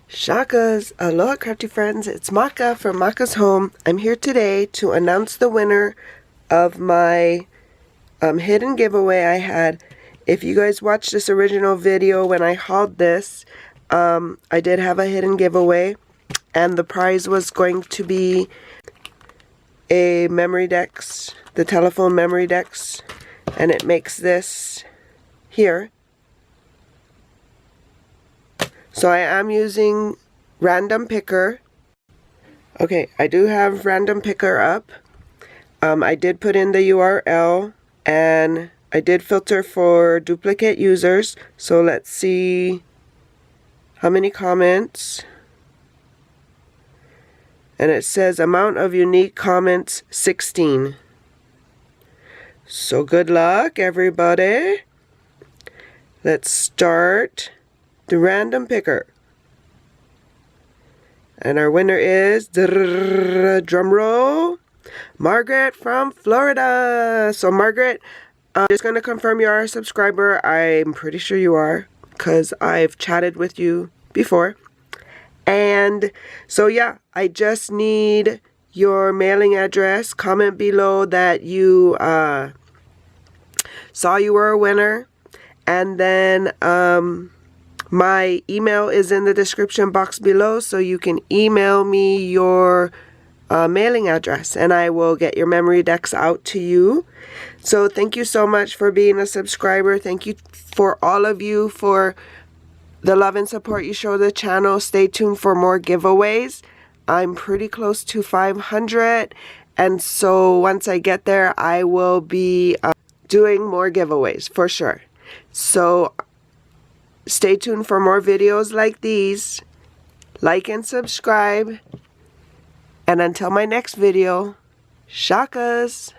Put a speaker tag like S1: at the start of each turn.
S1: Shakas, aloha crafty friends, it's Maka from Makaz Home. I'm here today to announce the winner of my hidden giveaway I had. If you guys watched this original video when I hauled this, I did have a hidden giveaway, and the prize was going to be a memory decks, the telephone memory decks, and it makes this here. So I am using Random Picker. Okay, I do have Random Picker up. I did put in the URL, and I did filter for duplicate users. So let's see how many comments. And it says amount of unique comments 16. So good luck, everybody. Let's start the Random Picker. And our winner is, drum roll, Margaret from Florida. So Margaret, I'm just going to confirm you are a subscriber. I'm pretty sure you are, because I've chatted with you before. And so yeah, I just need your mailing address. Comment below that you saw you were a winner. And then my email is in the description box below, so you can email me your mailing address and I will get your memory decks out to you. So thank you so much for being a subscriber. Thank you for all of you for the love and support you show the channel. Stay tuned for more giveaways. I'm pretty close to 500, and so once I get there, I will be doing more giveaways for sure. So stay tuned for more videos like these. Like and subscribe. And until my next video, shakas!